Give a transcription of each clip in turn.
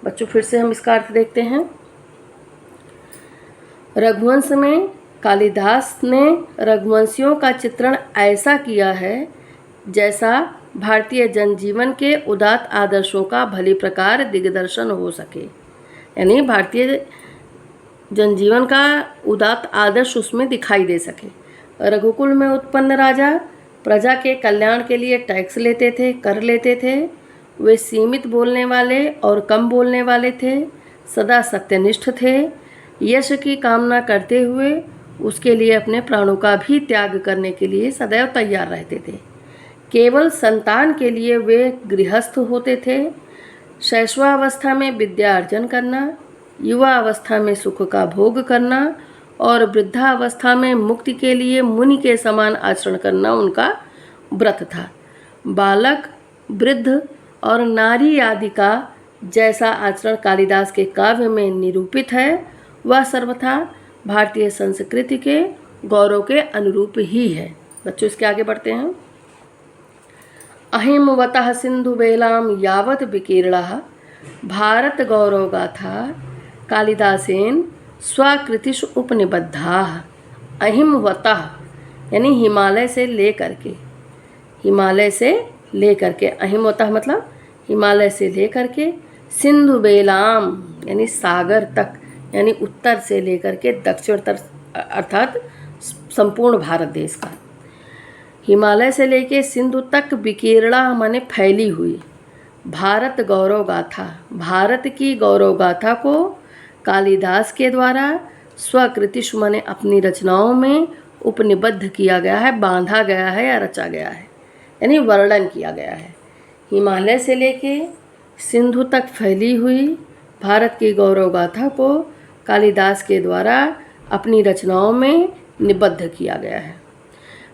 बच्चों फिर से हम इसका अर्थ देखते हैं। रघुवंश में कालिदास ने रघुवंशियों का चित्रण ऐसा किया है जैसा भारतीय जनजीवन के उदात्त आदर्शों का भली प्रकार दिग्दर्शन हो सके, यानी भारतीय जनजीवन का उदात्त आदर्श उसमें दिखाई दे सके। रघुकुल में उत्पन्न राजा प्रजा के कल्याण के लिए टैक्स लेते थे, कर लेते थे। वे सीमित बोलने वाले और कम बोलने वाले थे, सदा सत्यनिष्ठ थे, यश की कामना करते हुए उसके लिए अपने प्राणों का भी त्याग करने के लिए सदैव तैयार रहते थे। केवल संतान के लिए वे गृहस्थ होते थे। शैशवावस्था में विद्या अर्जन करना, युवा अवस्था में सुख का भोग करना और वृद्धावस्था में मुक्ति के लिए मुनि के समान आचरण करना उनका व्रत था। बालक, वृद्ध और नारी आदि का जैसा आचरण कालिदास के काव्य में निरूपित है वह सर्वथा भारतीय संस्कृति के गौरव के अनुरूप ही है। बच्चों इसके आगे बढ़ते हैं। अहिमवतः सिंधु बेलाम यावत विकीर्णः भारत गौरव गाथा कालिदासेन स्वाकृतिषु उपनिबद्धाः। अहिमवतः यानी हिमालय से लेकर के, हिमालय से लेकर के, अहिमवतः मतलब हिमालय से लेकर के, सिंधु बेलाम यानी सागर तक, यानी उत्तर से लेकर के दक्षिण तक, अर्थात संपूर्ण भारत देश का, हिमालय से लेकर सिंधु तक विकीर्णा माने फैली हुई भारत गौरव गाथा, भारत की गौरव गाथा को कालिदास के द्वारा स्वकृतिश माने अपनी रचनाओं में उपनिबद्ध किया गया है, बांधा गया है या रचा गया है, यानी वर्णन किया गया है। हिमालय से लेके सिंधु तक फैली हुई भारत की गौरव गाथा को कालिदास के द्वारा अपनी रचनाओं में निबद्ध किया गया है।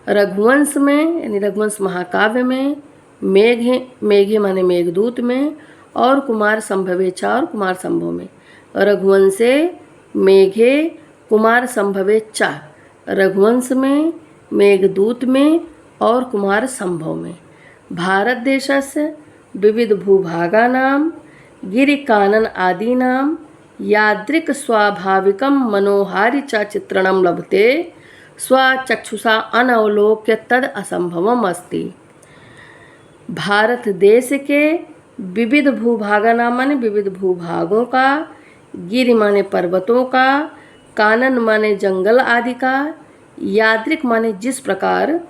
रघुवंश में यानी रघुवंश महाकाव्य में मेघे माने मेघदूत में और कुमार संभवेचा और कुमार संभव में, रघुवंशे मेघे कुमार संभवेचा, रघुवंश में मेघदूत में और कुमार संभव में, भारत देशस्य विविध भूभागानां गिरिकानन आदीनां यादृक् स्वाभाविकं मनोहारि च चित्रणं लभते स्वचक्षुषा अनवलोक्य तद असंभवम अस्ति। भारत देश के विविध भूभागानां माने विविध भूभागों का, गिरि माने पर्वतों का, कानन माने जंगल आदि का, यादृक माने जिस प्रकार,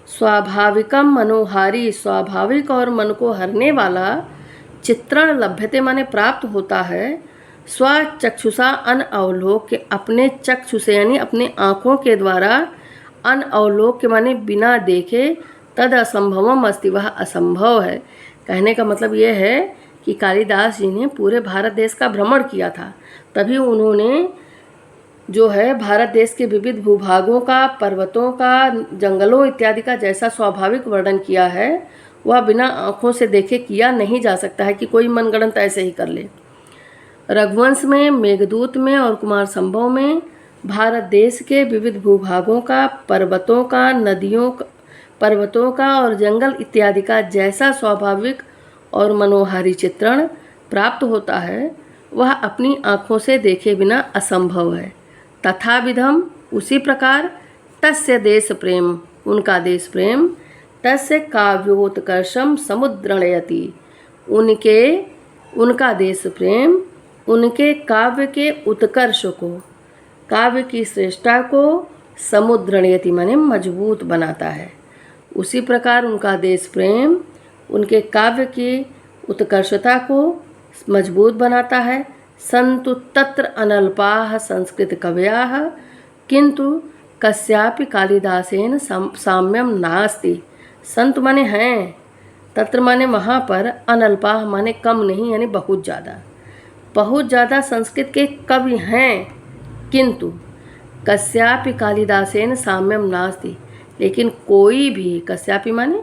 स्वाभाविकम मनोहारी स्वाभाविक और मन को हरने वाला, चित्रण लभ्यते माने प्राप्त होता है, स्वचक्षुषा अनअवलोक्य अपने चक्षु से यानी अपने आँखों के द्वारा, अनअवलोक्य माने बिना देखे, तद असंभवम अस्ति वह असंभव है। कहने का मतलब ये है कि कालिदास जी ने पूरे भारत देश का भ्रमण किया था, तभी उन्होंने जो है भारत देश के विविध भूभागों का, पर्वतों का, जंगलों इत्यादि का जैसा स्वाभाविक वर्णन किया है वह बिना आँखों से देखे किया नहीं जा सकता है कि कोई मनगढ़ंत ऐसे ही कर ले। रघुवंश में, मेघदूत में और कुमार संभव में भारत देश के विविध भूभागों का, पर्वतों का, नदियों पर्वतों का और जंगल इत्यादि का जैसा स्वाभाविक और मनोहारी चित्रण प्राप्त होता है वह अपनी आँखों से देखे बिना असंभव है। तथाविधम उसी प्रकार तस्य देश प्रेम उनका देश प्रेम, तस्य काव्योत्कर्षम समुद्रणयति उनका देश प्रेम उनके काव्य के उत्कर्ष को, काव्य की श्रेष्ठता को समुद्रणयति माने मजबूत बनाता है। उसी प्रकार उनका देश प्रेम उनके काव्य की उत्कर्षता को मजबूत बनाता है। संतु तत्र अनल्पाः संस्कृत कवयाः किंतु कस्यापि कालिदासेन साम्यम नास्ति। संत माने हैं, तत्र माने वहाँ पर, अनल्पाः माने कम नहीं यानी बहुत ज़्यादा संस्कृत के कवि हैं, किंतु कस्यापि कालिदासेन साम्यम नास्ति, लेकिन कोई भी, कस्यापि माने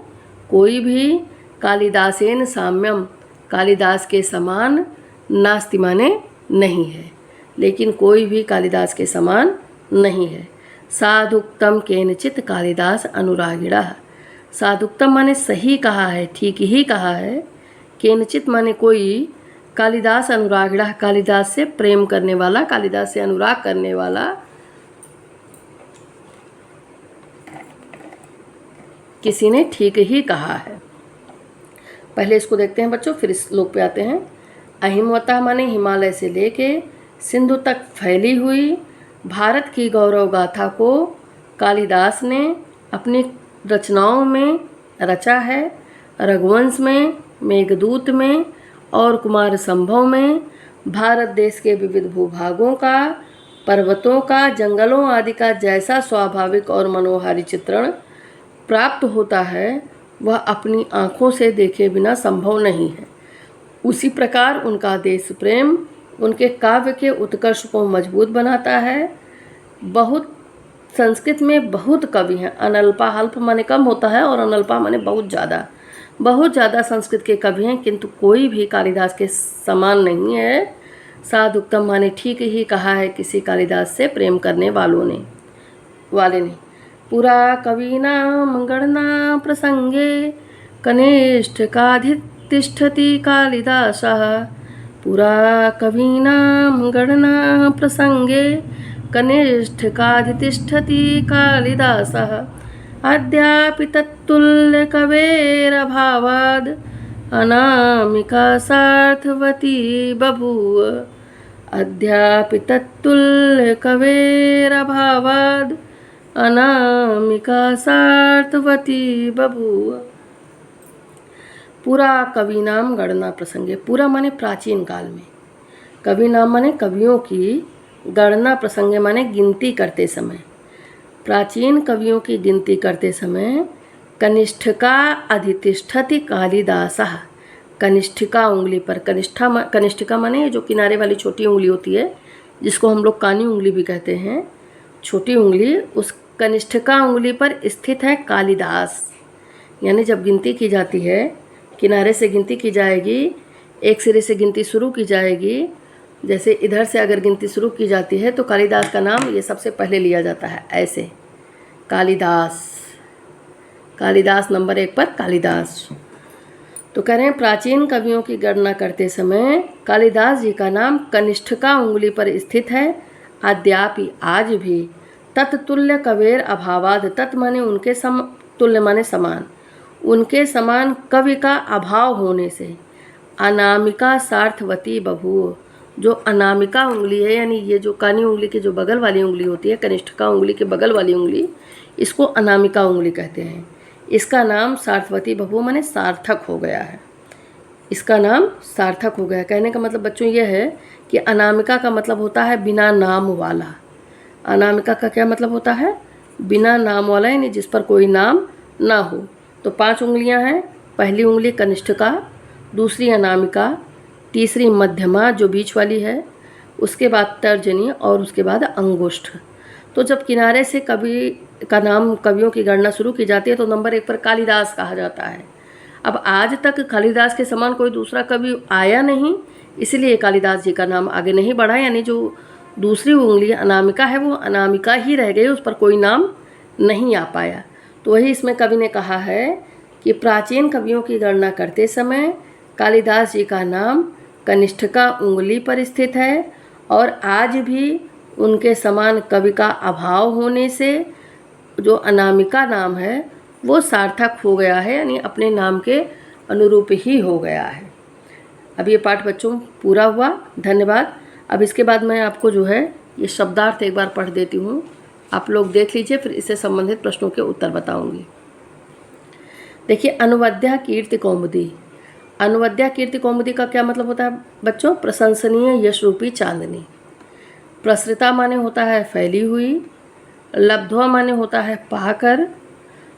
कोई भी, कालिदासेन साम्यम कालिदास के समान, नास्ति माने नहीं है, लेकिन कोई भी कालिदास के समान नहीं है। साधुक्तम केनचित कालिदास अनुरागिणः, साधुक्तम माने सही कहा है, ठीक ही कहा है, केनचित माने कोई, कालिदास अनुरागिणः, कालिदास से प्रेम करने वाला, कालिदास से अनुराग करने वाला। किसी ने ठीक ही कहा है। पहले इसको देखते हैं बच्चों, फिर इस श्लोक पे आते हैं। अहिमवता माने हिमालय से लेके सिंधु तक फैली हुई भारत की गौरव गाथा को कालिदास ने अपनी रचनाओं में रचा है। रघुवंश में, मेघदूत में और कुमार संभव में भारत देश के विविध भूभागों का, पर्वतों का, जंगलों आदि का जैसा स्वाभाविक और मनोहारी चित्रण प्राप्त होता है वह अपनी आँखों से देखे बिना संभव नहीं है। उसी प्रकार उनका देश प्रेम उनके काव्य के उत्कर्ष को मजबूत बनाता है। बहुत संस्कृत में बहुत कवि हैं। अनल्पा, अल्प माने कम होता है और अनल्पा माने बहुत ज़्यादा संस्कृत के कवि हैं, किंतु कोई भी कालिदास के समान नहीं है। साधुक्तम माने ठीक ही कहा है किसी कालिदास से प्रेम करने वाले ने। पुरा कवीनां गणना प्रसंगे कनिष्ठकाधितिष्ठति कालिदासः। पुरा कवीनां गणना प्रसंगे कनिष्ठकाधितिष्ठति कालिदासः। अद्यापि तत्तुल्यकवेरभावाद् अनामिका सार्थवती बभूव। अद्यापि तत्तुल्यकवेरभावाद् अनामिका सार्थवती बभूव। पुरा कवीनाम गणना प्रसंगे, पुरा माने प्राचीन काल में, कवीनाम माने कवियों की, गणना प्रसंगे माने गिनती करते समय, प्राचीन कवियों की गिनती करते समय कनिष्ठिका अधितिष्ठति कालिदासः। कनिष्ठिका उंगली पर, कनिष्ठिका माने जो किनारे वाली छोटी उंगली होती है जिसको हम लोग कानी उंगली भी कहते हैं, छोटी उंगली, उस कनिष्ठिका उंगली पर स्थित है कालिदास। यानी जब गिनती की जाती है, किनारे से गिनती की जाएगी, एक सिरे से गिनती शुरू की जाएगी, जैसे इधर से अगर गिनती शुरू की जाती है तो कालिदास का नाम ये सबसे पहले लिया जाता है। ऐसे कालिदास नंबर 1 पर कालिदास। तो कह रहे हैं प्राचीन कवियों की गणना करते समय कालिदास जी का नाम कनिष्ठिका उंगली पर स्थित है। अद्यापि, आज भी, तत्तुल्य कवेर अभावाद, तत् माने उनके तुल्य माने समान, उनके समान कवि का अभाव होने से अनामिका सार्थवती बभूव। जो अनामिका उंगली है, यानी ये जो कानी उंगली की जो बगल वाली उंगली होती है, कनिष्ठिका उंगली के बगल वाली उंगली, इसको अनामिका उंगली कहते हैं। इसका नाम सार्थवती बभूव माने सार्थक हो गया है। इसका नाम सार्थक हो गया। कहने का मतलब बच्चों ये है कि अनामिका का मतलब होता है बिना नाम वाला। अनामिका का क्या मतलब होता है? बिना नाम वाला, यानी जिस पर कोई नाम ना हो। तो 5 उंगलियां हैं। पहली उंगली कनिष्ठिका, दूसरी अनामिका, तीसरी मध्यमा जो बीच वाली है, उसके बाद तर्जनी और उसके बाद अंगुष्ठ। तो जब किनारे से कवि का नाम, कवियों की गणना शुरू की जाती है तो नंबर 1 पर कालिदास कहा जाता है। अब आज तक कालिदास के समान कोई दूसरा कवि आया नहीं, इसलिए कालिदास जी का नाम आगे नहीं बढ़ा। यानी जो दूसरी उंगली अनामिका है वो अनामिका ही रह गई, उस पर कोई नाम नहीं आ पाया। तो वही इसमें कवि ने कहा है कि प्राचीन कवियों की गणना करते समय कालिदास जी का नाम कनिष्ठिका उंगली पर स्थित है और आज भी उनके समान कवि का अभाव होने से जो अनामिका नाम है वो सार्थक हो गया है, यानी अपने नाम के अनुरूप ही हो गया है। अब ये पाठ बच्चों पूरा हुआ। धन्यवाद। अब इसके बाद मैं आपको जो है ये शब्दार्थ एक बार पढ़ देती हूँ, आप लोग देख लीजिए, फिर इससे संबंधित प्रश्नों के उत्तर बताऊंगी। देखिए, अनुवद्या कीर्ति कौमुदी। अनुवद्या कीर्ति कौमुदी का क्या मतलब होता है बच्चों? प्रशंसनीय यश रूपी चांदनी। प्रसृता माने होता है फैली हुई। लब्ध्वा माने होता है पाकर।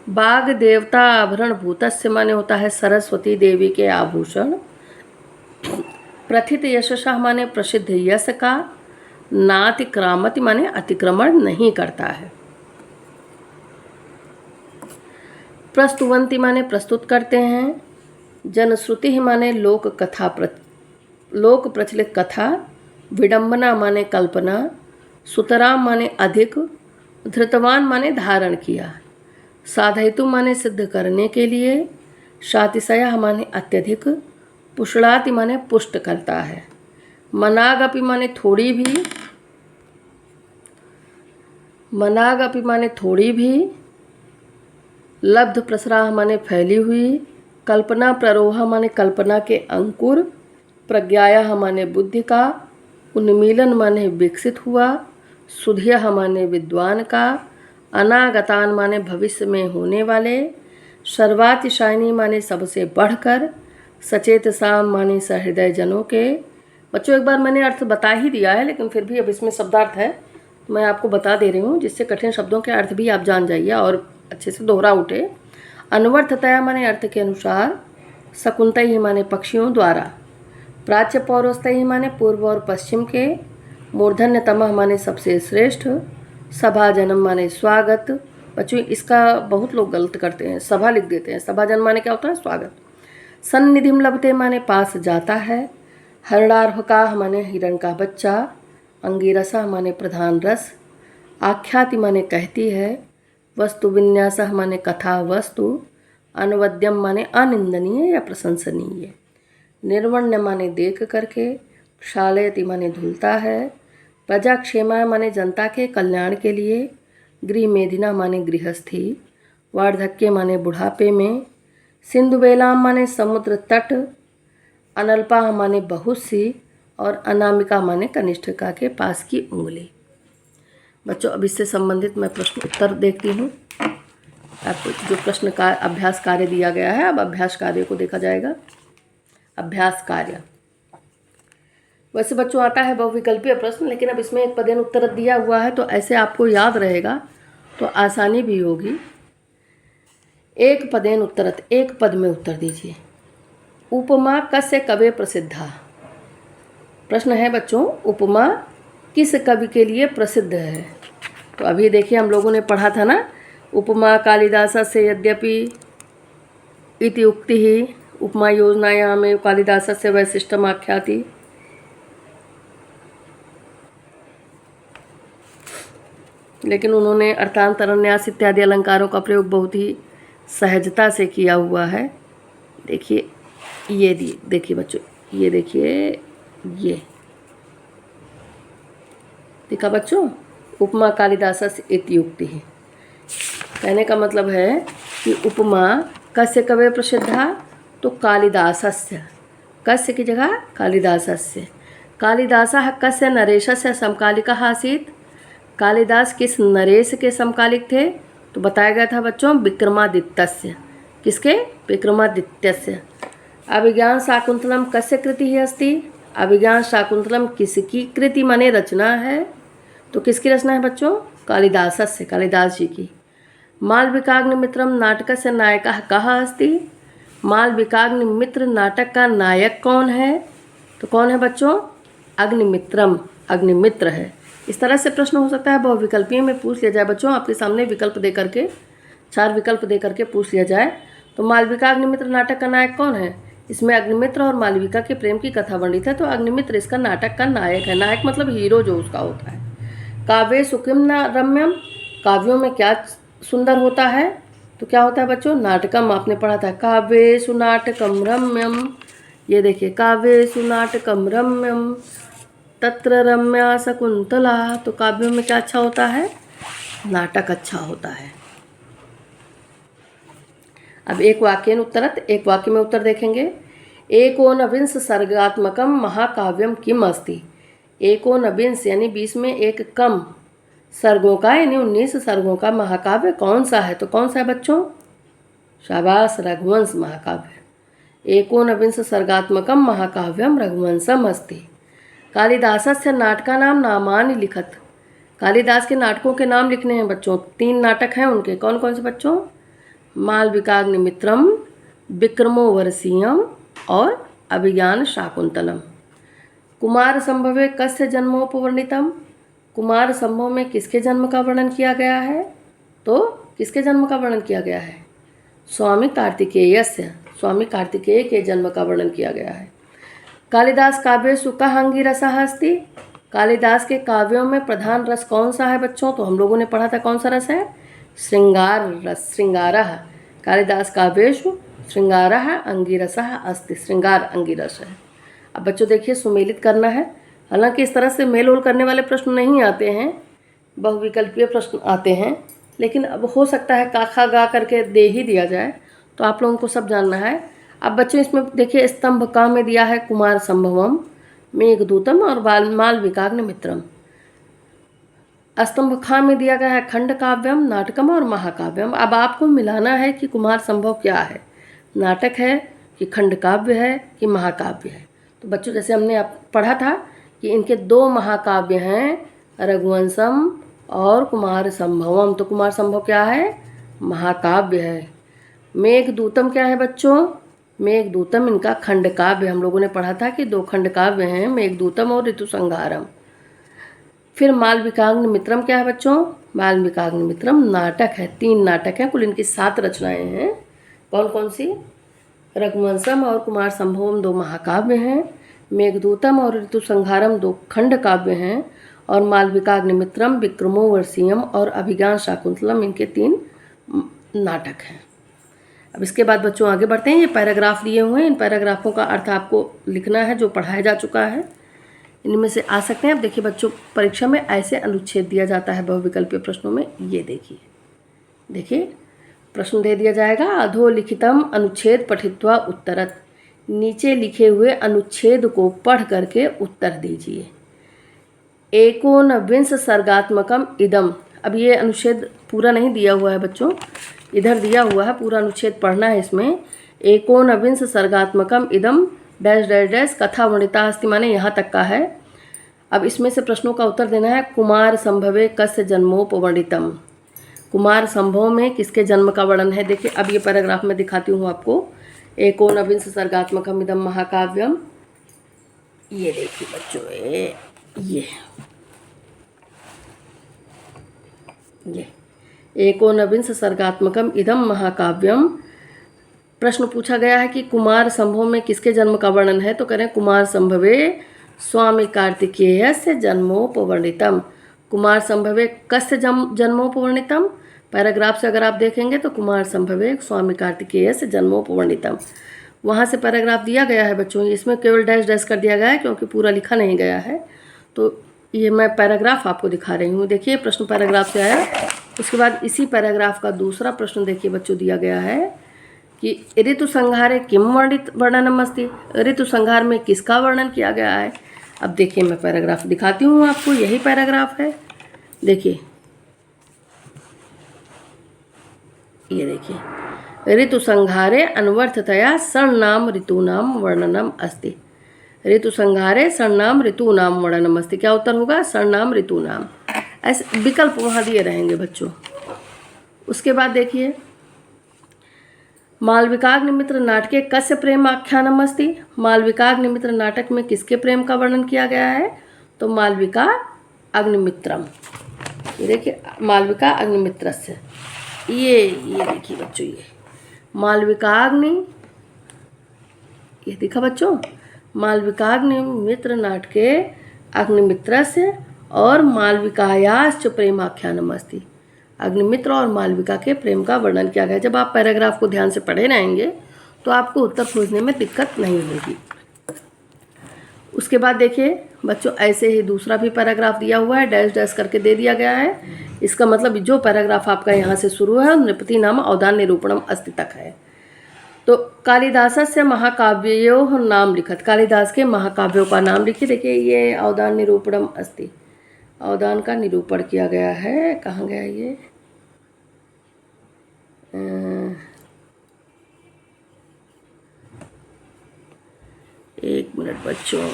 बाग देवता आभरण भूतस्य माने होता है सरस्वती देवी के आभूषण। प्रथित यशसा माने प्रसिद्ध यश का। नातिक्रामति माने अतिक्रमण नहीं करता है। प्रस्तुवंती माने प्रस्तुत करते हैं। जनश्रुति माने लोक प्रचलित कथा। विडंबना माने कल्पना। सुतराम माने अधिक। धृतवान माने धारण किया। साधयितु माने सिद्ध करने के लिए। शातिशय माने अत्यधिक। पुष्णाति माने पुष्ट करता है। मनागपि माने थोड़ी भी, मनागपि माने थोड़ी भी, लब्ध प्रसराह माने फैली हुई, कल्पना प्ररोह माने कल्पना के अंकुर, प्रज्ञाया माने बुद्धि का, उन्मीलन माने विकसित हुआ, सुधिया माने विद्वान का, अनागतान माने भविष्य में होने वाले, सर्वातिशायनी माने सबसे बढ़कर, सचेत साम माने सहृदय जनों के। बच्चों एक बार मैंने अर्थ बता ही दिया है, लेकिन फिर भी अब इसमें शब्दार्थ है तो मैं आपको बता दे रही हूँ, जिससे कठिन शब्दों के अर्थ भी आप जान जाइए और अच्छे से दोहरा उठे। अन्वर्थतया माने अर्थ के अनुसार, शकुंतई माने पक्षियों द्वारा, प्राच्य पौरस्तई माने पूर्व और पश्चिम के, मूर्धन्यतमः माने सबसे श्रेष्ठ, सभा जन्म माने स्वागत। बच्चों इसका बहुत लोग गलत करते हैं, सभा लिख देते हैं। सभा जन्म माने क्या होता है? स्वागत। सन्निधिम लभते माने पास जाता है, हरणार्हकाः माने हिरण का बच्चा, अंगिरसा माने प्रधान रस, आख्याति माने कहती है, वस्तु विन्यासः माने कथा वस्तु, अनवद्यम माने अनिंदनीय या प्रशंसनीय, निर्वण्य माने देख करके, क्षालयति माने धुलता है, प्रजाक्षेमा माने जनता के कल्याण के लिए, गृह मेधिना माने गृहस्थी, वार्धक्य माने बुढ़ापे में, सिंधुबेलाम माने समुद्र तट, अनल्पा माने बहुत सी, और अनामिका माने कनिष्ठिका के पास की उंगली। बच्चों अब इससे संबंधित मैं प्रश्न उत्तर देखती हूँ। आपको जो प्रश्न का अभ्यास कार्य दिया गया है, अब अभ्यास कार्य को देखा जाएगा। अभ्यास कार्य वैसे बच्चों आता है बहुविकल्पीय प्रश्न, लेकिन अब इसमें एक पदेन उत्तर दिया हुआ है तो ऐसे आपको याद रहेगा तो आसानी भी होगी। एक पदेन उत्तरत, एक पद में उत्तर दीजिए। उपमा कस्य कवे प्रसिद्धा? प्रश्न है बच्चों, उपमा किस कवि के लिए प्रसिद्ध है? तो अभी देखिए हम लोगों ने पढ़ा था ना, उपमा कालिदासस्य यद्यपि इति उक्ति ही उपमा योजनायां में कालिदासस्य वैशिष्ट्यम आख्याति। लेकिन उन्होंने अर्थांतरन्यास इत्यादि अलंकारों का प्रयोग बहुत ही सहजता से किया हुआ है। देखिए ये देखिए बच्चों, ये देखिए, ये देखा बच्चों, उपमा कालिदासस्य इति उक्ति है। कहने का मतलब है कि उपमा कस्य कवे प्रसिद्धा? तो कालिदासस्य, कस्य की जगह कालिदासस्य। कालिदासः कस्य नरेशस्य समकालिकः आसीत्? कालिदास किस नरेश के समकालिक थे? तो बताया गया था बच्चों विक्रमादित्यस्य। किसके? विक्रमादित्यस्य। अभिज्ञान शाकुंतलम कस्य कृति अस्ति? अभिज्ञान शाकुंतलम किसकी कृति माने रचना है? तो किसकी रचना है बच्चों? कालिदासस्य, कालिदास जी की। मालविकाग्निमित्रम नाटकस्य नायकः कः अस्ति? मालविकाग्निमित्र नाटक का नायक कौन है? तो कौन है बच्चों? अग्निमित्रम, अग्निमित्र है। इस तरह से प्रश्न हो सकता है बहुविकल्पीय में पूछ लिया जाए बच्चों, आपके सामने विकल्प दे करके, 4 विकल्प दे करके पूछ लिया जाए। तो मालविका अग्निमित्र नाटक का नायक कौन है? इसमें अग्निमित्र और मालविका के प्रेम की कथा वर्णित है, तो अग्निमित्र इसका नाटक का नायक है। नायक मतलब हीरो जो उसका होता है। काव्येषु किं न रम्यम? काव्यों में क्या सुंदर होता है? तो क्या होता है बच्चों? नाटकम, आपने पढ़ा था। काव्येषु नाटकम रम्यम, ये देखिए, काव्येषु नाटकम रम्यम तत्र रम्या शकुंतला। तो काव्यों में क्या अच्छा होता है? नाटक अच्छा होता है। अब एक वाक्य उत्तरत, एक वाक्य में उत्तर देखेंगे। एकोनविंश सर्गात्मकम महाकाव्यम किम अस्ति? एकोनविंश यानी 20 में एक कम सर्गों का यानी 19 सर्गों का महाकाव्य कौन सा है? तो कौन सा है बच्चों? शाबाश, रघुवंश महाकाव्य। एकोनविंश सर्गात्मकम महाकाव्यम रघुवंशम अस्ति। कालिदासस्य नाटकानाम नामानि लिखत। कालिदास के नाटकों के नाम लिखने हैं बच्चों। 3 नाटक हैं उनके, कौन कौन से बच्चों? मालविकाग्निमित्रम, विक्रमोर्वशीयम और अभिज्ञान शाकुंतलम। कुमार संभवे कस्य जन्मोपवर्णितम? कुमार संभव में किसके जन्म का वर्णन किया गया है? तो किसके जन्म का वर्णन किया गया है? स्वामी कार्तिकेयस्य, स्वामी कार्तिकेय के जन्म का वर्णन किया गया है। कालिदास काव्येषु कः अंगिरसः अस्ति? कालिदास के काव्यों में प्रधान रस कौन सा है बच्चों? तो हम लोगों ने पढ़ा था कौन सा रस है? श्रृंगार रस, श्रृंगारः। कालिदास काव्येषु श्रृंगारः अंगिरसः अस्ति, श्रृंगार अंगिरस है। अब बच्चों देखिए सुमेलित करना है। हालांकि इस तरह से मेल होल करने वाले प्रश्न नहीं आते हैं, बहुविकल्पीय प्रश्न आते हैं, लेकिन अब हो सकता है का खा गा करके दे ही दिया जाए, तो आप लोगों को सब जानना है। अब बच्चों इसमें देखिए स्तंभ का में दिया है कुमार संभवम, मेघदूतम और मालविकाग्निमित्रम। स्तंभ खा में दिया गया है खंड काव्यम, नाटकम और महाकाव्यम। अब आपको मिलाना है कि कुमार संभव क्या है, नाटक है कि खंड काव्य है कि महाकाव्य है। तो बच्चों जैसे हमने पढ़ा था कि इनके दो महाकाव्य हैं, रघुवंशम और कुमार संभवम। तो कुमार संभव क्या है, महाकाव्य है। मेघदूतम क्या है बच्चों, मेघदूतम इनका खंड काव्य। हम लोगों ने पढ़ा था कि दो खंड काव्य हैं, मेघदूतम और ऋतुसंहारम। फिर मालविकाग्निमित्रम क्या है बच्चों, मालविकाग्निमित्रम नाटक है, 3 नाटक हैं, कुल इनकी 7 रचनाएं हैं। कौन कौन सी, रघुवंशम और कुमार संभवम 2 महाकाव्य हैं, मेघदूतम और ऋतुसंहारम 2 खंड काव्य हैं, और मालविकाग्निमित्रम, विक्रमोर्वशीयम और अभिज्ञान शाकुंतलम इनके 3 नाटक हैं। अब इसके बाद बच्चों आगे बढ़ते हैं। ये पैराग्राफ दिए हुए हैं, इन पैराग्राफों का अर्थ आपको लिखना है जो पढ़ाया जा चुका है, इनमें से आ सकते हैं। अब देखिए बच्चों परीक्षा में ऐसे अनुच्छेद दिया जाता है बहुविकल्पीय प्रश्नों में। ये देखिए प्रश्न दे दिया जाएगा, अधोलिखितम अनुच्छेद पठित्वा उत्तरत, नीचे लिखे हुए अनुच्छेद को पढ़ करके उत्तर दीजिए। एकोनविंश सर्गात्मकम इदम, अब ये अनुच्छेद पूरा नहीं दिया हुआ है बच्चों, इधर दिया हुआ है, पूरा अनुच्छेद पढ़ना है इसमें। एकोनविंश सर्गात्मकम इदम डैश डैश डैश कथा वर्णिता अस्ति, माने यहाँ तक का है। अब इसमें से प्रश्नों का उत्तर देना है। कुमार संभवे कस्य जन्मोपवर्णितम, कुमार संभव में किसके जन्म का वर्णन है। देखिए अब ये पैराग्राफ में दिखाती हूँ आपको। एकोनविंश सर्गात्मकम इदम महाकाव्यम, ये देखिए बच्चों ये एकोनविंश सर्गात्मकम इदम महाकाव्यम। प्रश्न पूछा गया है कि कुमार संभव में किसके जन्म का वर्णन है, तो करें कुमार संभवे स्वामी कार्तिकेय से जन्मोपवर्णितम। कुमार संभवे कस्य जन्मोपवर्णितम, पैराग्राफ से अगर आप देखेंगे तो कुमार संभवे स्वामी कार्तिकेय से जन्मोपवर्णितम, वहाँ से पैराग्राफ दिया गया है बच्चों। इसमें केवल डैश डैश कर दिया गया है क्योंकि पूरा लिखा नहीं गया है, तो ये मैं पैराग्राफ आपको दिखा रही हूँ। देखिए प्रश्न पैराग्राफ से आया। उसके बाद इसी पैराग्राफ का दूसरा प्रश्न देखिए बच्चों दिया गया है कि ऋतु संहारे किम वर्णनम अस्ति, ऋतु संहार में किसका वर्णन किया गया है। अब देखिए मैं पैराग्राफ दिखाती हूँ आपको, यही पैराग्राफ है। देखिए ये देखिए, ऋतु संहारे अनवर्थतया षण्णाम ऋतूनाम वर्णनम अस्ति, ऋतु संहारे षण्णाम ऋतूनाम वर्णनम अस्ति। क्या उत्तर होगा, षण्णाम ऋतूनाम। ऐसे विकल्प वहाँ दिए रहेंगे बच्चों। उसके बाद देखिए, मालविकाग्निमित्र नाटके कस्य प्रेम आख्यानम अस्ति, मालविकाग्निमित्र नाटक में किसके प्रेम का वर्णन किया गया है, तो मालविका अग्निमित्रम। ये देखिए मालविका अग्निमित्रस्य, ये देखिए बच्चों, ये मालविकाग्नि, ये दिखा बच्चों, मालविकाग्निमित्र नाटके अग्निमित्रस्य और मालविकायाश्च प्रेमाख्यानम अस्ति, अग्निमित्र और मालविका के प्रेम का वर्णन किया गया। जब आप पैराग्राफ को ध्यान से पढ़े रहेंगे तो आपको उत्तर खोजने में दिक्कत नहीं होगी। उसके बाद देखिए बच्चों ऐसे ही दूसरा भी पैराग्राफ दिया हुआ है, डैश डैश करके दे दिया गया है। इसका मतलब जो पैराग्राफ आपका यहाँ से शुरू है नृपति नाम अवदान निरूपणम अस्ति तक है। तो कालिदासस्य महाकाव्योः नाम लिखत, कालिदास के महाकाव्यों का नाम लिखिए। देखिए ये अवदान निरूपणम अस्ति, अवदान का निरूपण किया गया है। कहाँ गया ये, एक मिनट बच्चों,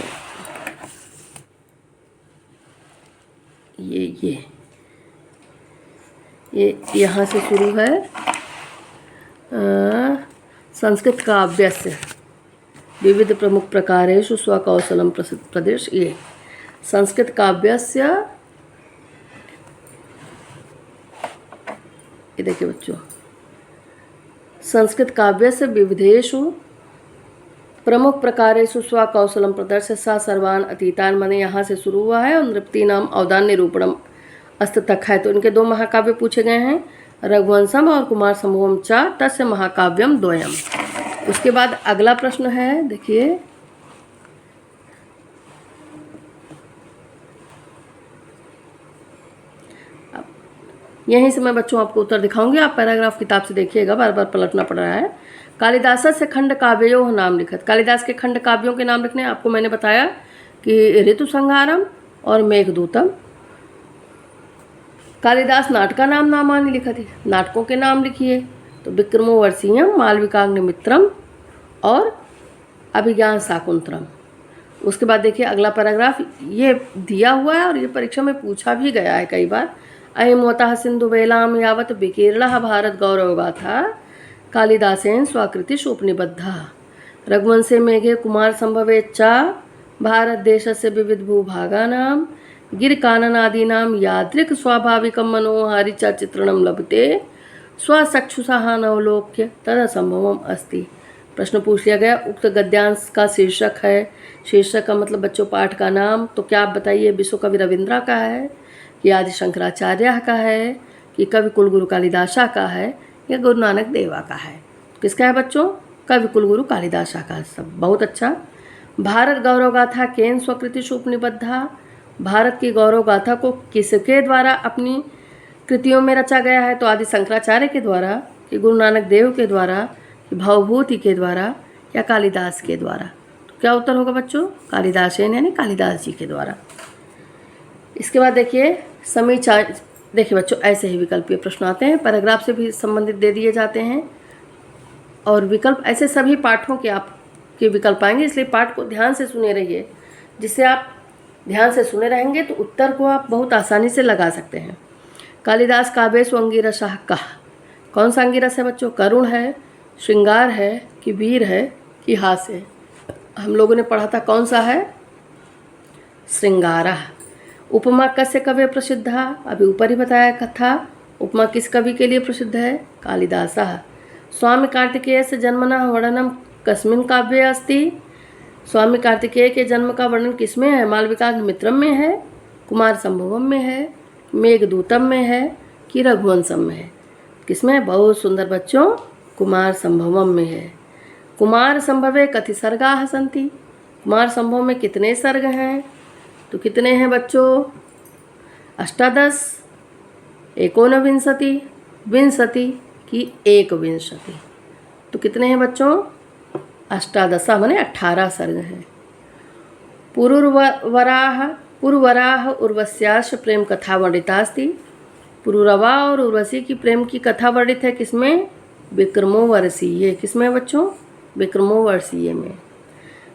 ये यहाँ से शुरू है। संस्कृत काव्यस्य विविध प्रमुख प्रकारेषु स्वकौशलम प्रदेश, ये संस्कृत काव्यस्य, ये देखिए बच्चों, संस्कृत काव्यस्य विविधेषु प्रमुख प्रकारेषु स्वकौशलम प्रदर्श्य सा सर्वान अतीतान, माने यहाँ से शुरू हुआ है और नृपति नाम अवदान निरूपणम अस्त तक है। तो इनके 2 महाकाव्य पूछे गए हैं, रघुवंशम और कुमार संभवम च तस्य महाकाव्यम द्वयम। उसके बाद अगला प्रश्न है, देखिए, यहीं से मैं बच्चों आपको उत्तर दिखाऊंगी, आप पैराग्राफ किताब से देखिएगा, बार बार पलटना पड़ रहा है। कालिदास से खंड काव्यो नाम लिखत। कालिदास के खंड काव्यों के नाम लिखने आपको मैंने बताया कि ऋतु संहारम और मेघदूतम। कालिदास नाटका नाम नामानि लिखति, नाटकों के नाम लिखिए, तो विक्रमोर्वशीयम, मालविकाग्निमित्रम और अभिज्ञान शाकुंतलम। उसके बाद देखिए अगला पैराग्राफ, ये दिया हुआ है और ये परीक्षा में पूछा भी गया है कई बार। अयमवतः सिंधु वेलाम यावत विकीर्णः भारत गौरव गाथा कालिदासेन स्वाकृतिषु उपनिबद्धः रघुवंशे मेघे कुमार संभवेच्चा भारत देशस्य विविध भूभागानां गिरकाननादीनां यादृक् स्वाभाविकं मनोहारिचा चित्रणं लभते स्वचक्षुषा नवलोक्य तदसंभवम् अस्ति। प्रश्न पूछ लिया गया, उक्त गद्यांश का शीर्षक है, शीर्षक का मतलब बच्चों पाठ का नाम, तो क्या आप बताइए, विश्व कवि रविंद्र का है कि आदि शंकराचार्य का है कि कवि कुलगुरु कालिदासा का है या गुरु नानक देवा का है? किसका है बच्चों? कवि कुलगुरु कालिदासा का। सब बहुत अच्छा। भारत गौरव गाथा केन स्वकृतिषु उपनिबद्धा, भारत की गौरव गाथा को किसके द्वारा अपनी कृतियों में रचा गया है? तो आदि शंकराचार्य के द्वारा कि गुरु नानक देव के द्वारा कि भवभूति के द्वारा या कालिदास के द्वारा? तो क्या उत्तर होगा बच्चों? कालिदासेन यानी कालिदास जी के द्वारा। इसके बाद देखिए समीक्षा, देखिए बच्चों ऐसे ही विकल्पीय प्रश्न आते हैं, पैराग्राफ से भी संबंधित दे दिए जाते हैं और विकल्प ऐसे सभी पाठों के आपके विकल्प आएंगे, इसलिए पाठ को ध्यान से सुने रहिए। जिससे आप ध्यान से सुने रहेंगे तो उत्तर को आप बहुत आसानी से लगा सकते हैं। कालिदास काव्येषु अंगिरसः कः, कौन सा अंगिरस है बच्चों? करुण है, श्रृंगार है कि वीर है कि हास्य है? हम लोगों ने पढ़ा था कौन सा है? श्रृंगारः। उपमा कस्य कवि प्रसिद्धा, अभी ऊपर ही बताया था। उपमा किस कवि के लिए प्रसिद्ध है? कालिदासः। स्वामी कार्तिकेय से जन्मनः वर्णनम कस्मिन् काव्ये अस्ति, स्वामी कार्तिकेय के जन्म का वर्णन किसमें है? मालविकाग्निमित्रम में है, कुमार संभवम में है, मेघदूतम में है कि रघुवंशम में है? किसमें है? बहुत सुंदर बच्चों, कुमार संभवम में है। कुमार संभवे कति सर्गाः सन्ति, कुमार संभव में कितने सर्ग हैं? तो कितने हैं बच्चों? 18, 19, 20 कि 21? तो कितने हैं बच्चों? 18 माने 18 सर्ग हैं। पुरुवराह उर्वश्याश्च प्रेम कथा वर्णितास्ति, पुरुरवा और उर्वशी की प्रेम की कथा वर्णित है किसमें? विक्रमोर्वशीय। किसमें बच्चों? विक्रमोर्वशीय में।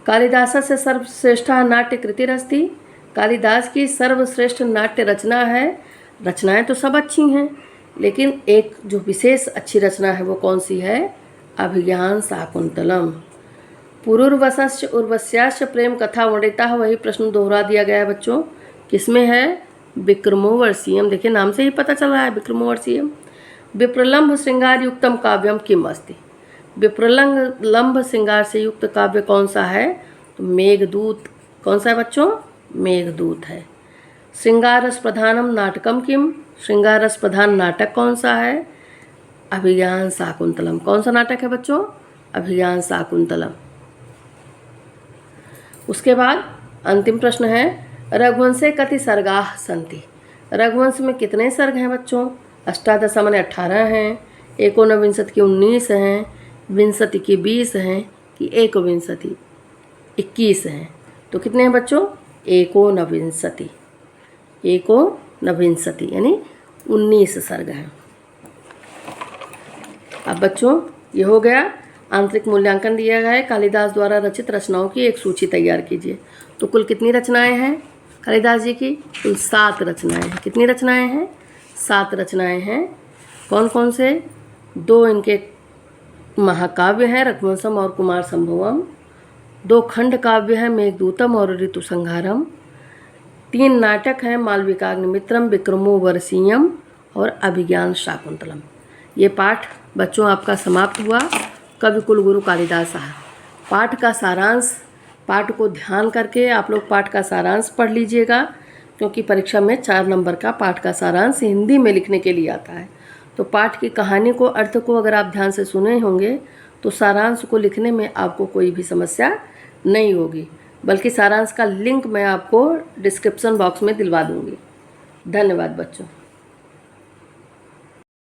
कालिदास से सर्वश्रेष्ठ नाट्य कृतिरस्ति, कालिदास की सर्वश्रेष्ठ नाट्य रचना है। रचनाएं तो सब अच्छी हैं, लेकिन एक जो विशेष अच्छी रचना है वो कौन सी है? अभिज्ञान शाकुंतलम। पुरुर्वशस्य उर्वश्याश्च प्रेम कथा वर्णिता, वही प्रश्न दोहरा दिया गया है बच्चों। किसमें है? विक्रमोर्वशीयम। देखिए नाम से ही पता चल रहा है विक्रमोर्वशीयम। विप्रलंभ श्रृंगार युक्तम काव्यम किम अस्ति, विप्रलंभ श्रृंगार से युक्त काव्य कौन सा है? तो मेघदूत। कौन सा है बच्चों? मेघदूत है। श्रृंगारस प्रधानम नाटकम किम, श्रृंगारस प्रधान नाटक कौन सा है? अभिज्ञान शाकुंतलम। कौन सा नाटक है बच्चों? अभिज्ञान शाकुंतलम। उसके बाद अंतिम प्रश्न है, रघुवंशे कति सर्गाः सन्ति, रघुवंश में कितने सर्ग हैं बच्चों? 18 माने 18 हैं, 19 की 19 हैं, 20 की 20 हैं कि 21 21 हैं? तो कितने हैं बच्चों? 19 यानी 19 सर्ग हैं। अब बच्चों ये हो गया, आंतरिक मूल्यांकन दिया गया है। कालिदास द्वारा रचित रचनाओं की एक सूची तैयार कीजिए। तो कुल कितनी रचनाएं हैं कालिदास जी की? कुल 7 रचनाएं हैं। कितनी रचनाएं हैं? 7 रचनाएं हैं। कौन कौन से? 2 इनके महाकाव्य हैं, रघुवंशम और कुमार संभवम। 2 खंड काव्य हैं, मेघदूतम और ऋतु संहारम। 3 नाटक हैं, मालविकाग्निमित्रम, विक्रमोर्वशीयम और अभिज्ञान शाकुंतलम। ये पाठ बच्चों आपका समाप्त हुआ। कवि कुलगुरु कालिदास। पाठ का सारांश, पाठ को ध्यान करके आप लोग पाठ का सारांश पढ़ लीजिएगा, क्योंकि परीक्षा में 4 नंबर का पाठ का सारांश हिंदी में लिखने के लिए आता है। तो पाठ की कहानी को, अर्थ को अगर आप ध्यान से सुने होंगे तो सारांश को लिखने में आपको कोई भी समस्या नहीं होगी, बल्कि सारांश का लिंक मैं आपको डिस्क्रिप्शन बॉक्स में दिलवा दूँगी। धन्यवाद बच्चों।